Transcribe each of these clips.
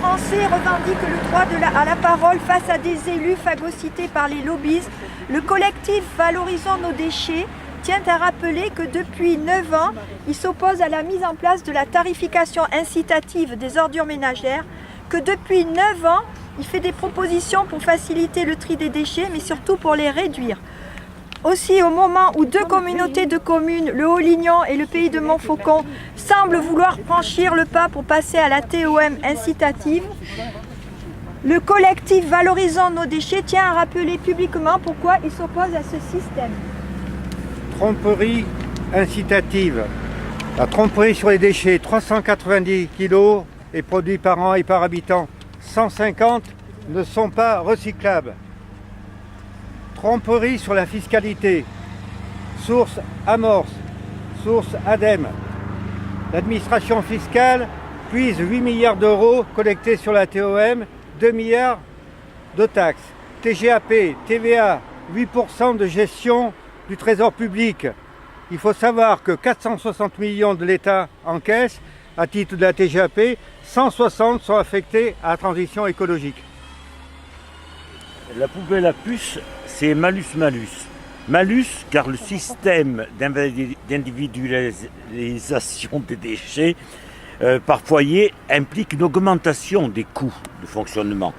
Français revendiquent le droit à la parole face à des élus phagocytés par les lobbies. Le collectif Valorisons nos déchets tient à rappeler que depuis 9 ans, il s'oppose à la mise en place de la tarification incitative des ordures ménagères, que depuis 9 ans, il fait des propositions pour faciliter le tri des déchets, mais surtout pour les réduire. Aussi, au moment où 2 communautés de communes, le Haut-Lignon et le Pays de Montfaucon, semblent vouloir franchir le pas pour passer à la TOM incitative, le collectif Valorisons nos déchets tient à rappeler publiquement pourquoi il s'oppose à ce système. Tromperie incitative. La tromperie sur les déchets, 390 kg et produits par an et par habitant, 150 ne sont pas recyclables. Tromperie sur la fiscalité. Source Amorce, source ADEME. L'administration fiscale puise 8 milliards d'euros collectés sur la TOM, 2 milliards de taxes. TGAP, TVA, 8% de gestion du trésor public. Il faut savoir que 460 millions de l'État encaisse à titre de la TGAP, 160 sont affectés à la transition écologique. La poubelle à puces, c'est malus-malus. Malus, car le système d'individualisation des déchets par foyer implique une augmentation des coûts de fonctionnement.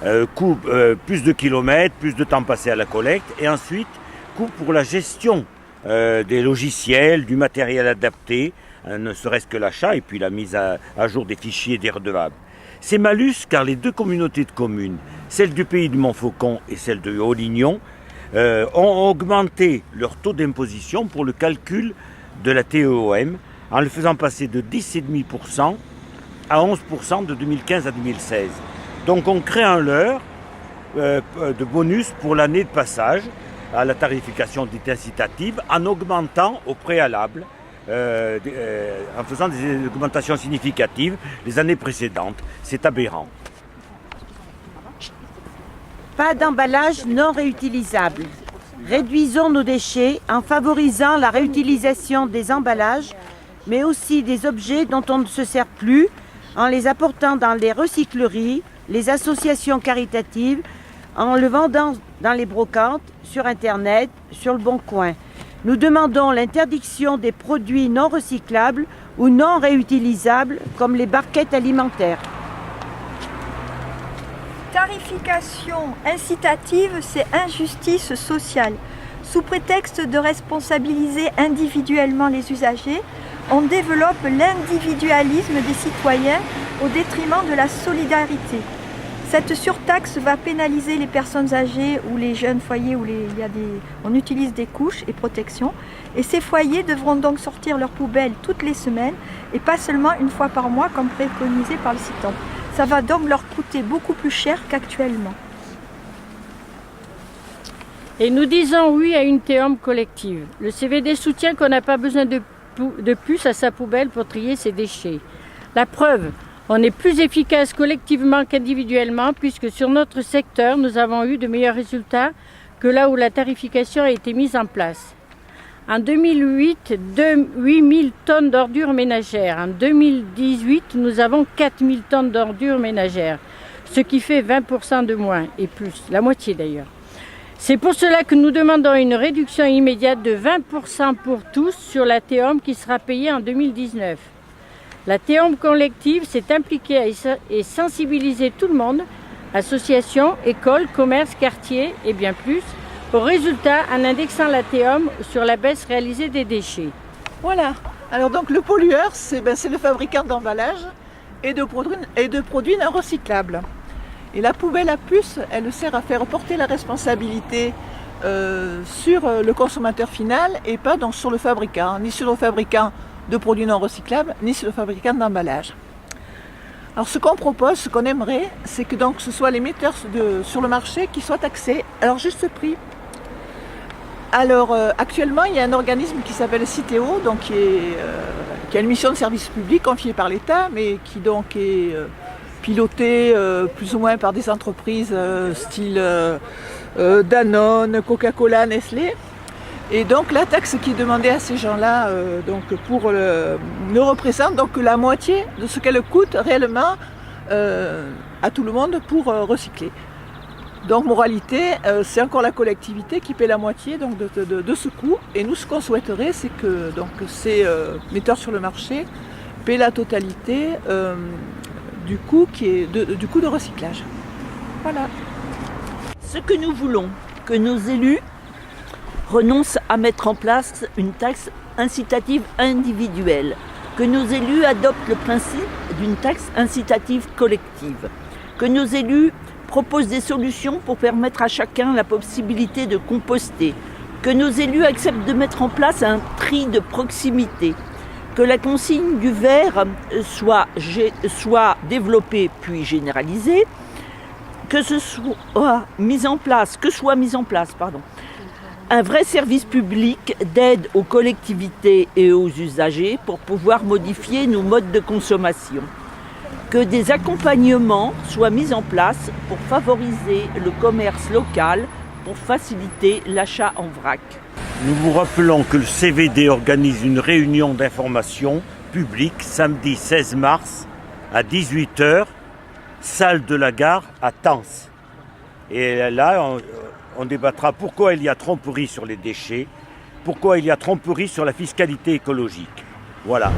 Plus de kilomètres, plus de temps passé à la collecte, et ensuite, coût pour la gestion des logiciels, du matériel adapté, ne serait-ce que l'achat et puis la mise à jour des fichiers des redevables. C'est malus car les 2 communautés de communes, celle du Pays de Montfaucon et celle de Haut-Lignon, ont augmenté leur taux d'imposition pour le calcul de la TEOM en le faisant passer de 10,5% à 11% de 2015 à 2016. Donc on crée un leurre de bonus pour l'année de passage à la tarification dite incitative en augmentant au préalable, en faisant des augmentations significatives les années précédentes. C'est aberrant. Pas d'emballage non réutilisable. Réduisons nos déchets en favorisant la réutilisation des emballages, mais aussi des objets dont on ne se sert plus, en les apportant dans les recycleries, les associations caritatives, en le vendant dans les brocantes, sur Internet, sur le Bon Coin. Nous demandons l'interdiction des produits non recyclables ou non réutilisables, comme les barquettes alimentaires. Tarification incitative, c'est injustice sociale. Sous prétexte de responsabiliser individuellement les usagers, on développe l'individualisme des citoyens au détriment de la solidarité. Cette surtaxe va pénaliser les personnes âgées ou les jeunes foyers où on utilise des couches et protections. Et ces foyers devront donc sortir leurs poubelles toutes les semaines et pas seulement une fois par mois comme préconisé par le CITAM. Ça va donc leur coûter beaucoup plus cher qu'actuellement. Et nous disons oui à une TEOM collective. Le CVD soutient qu'on n'a pas besoin de puces à sa poubelle pour trier ses déchets. La preuve, on est plus efficace collectivement qu'individuellement puisque sur notre secteur, nous avons eu de meilleurs résultats que là où la tarification a été mise en place. En 2008, 8 000 tonnes d'ordures ménagères. En 2018, nous avons 4 000 tonnes d'ordures ménagères, ce qui fait 20% de moins, et plus, la moitié d'ailleurs. C'est pour cela que nous demandons une réduction immédiate de 20% pour tous sur la TEOM qui sera payée en 2019. La TEOM collective s'est impliquée et sensibilisé tout le monde, associations, écoles, commerces, quartiers et bien plus, au résultat en indexant la TEOM sur la baisse réalisée des déchets. Voilà, alors donc le pollueur, c'est le fabricant d'emballage et de produits non recyclables. Et la poubelle à puces, elle sert à faire porter la responsabilité sur le consommateur final et pas donc sur le fabricant, ni sur le fabricant de produits non recyclables, ni sur le fabricant d'emballage. Alors ce qu'on propose, ce qu'on aimerait, c'est que donc ce soit les metteurs sur le marché qui soient taxés à leur juste prix. Alors actuellement, il y a un organisme qui s'appelle Citeo, donc qui a une mission de service public confiée par l'État, mais qui donc est piloté plus ou moins par des entreprises style Danone, Coca-Cola, Nestlé. Et donc la taxe qui est demandée à ces gens-là ne représente donc que la moitié de ce qu'elle coûte réellement à tout le monde pour recycler. Donc moralité, c'est encore la collectivité qui paie la moitié donc, de ce coût. Et nous, ce qu'on souhaiterait, c'est que donc, ces metteurs sur le marché paient la totalité du coût de recyclage. Voilà. Ce que nous voulons, que nos élus renoncent à mettre en place une taxe incitative individuelle, que nos élus adoptent le principe d'une taxe incitative collective, que nos élus proposent des solutions pour permettre à chacun la possibilité de composter, que nos élus acceptent de mettre en place un tri de proximité, que la consigne du verre soit développée puis généralisée, que soit mis en place un vrai service public d'aide aux collectivités et aux usagers pour pouvoir modifier nos modes de consommation. Que des accompagnements soient mis en place pour favoriser le commerce local, pour faciliter l'achat en vrac. Nous vous rappelons que le CVD organise une réunion d'information publique samedi 16 mars à 18 h, salle de la gare à Tence. Et là, on débattra pourquoi il y a tromperie sur les déchets, pourquoi il y a tromperie sur la fiscalité écologique. Voilà.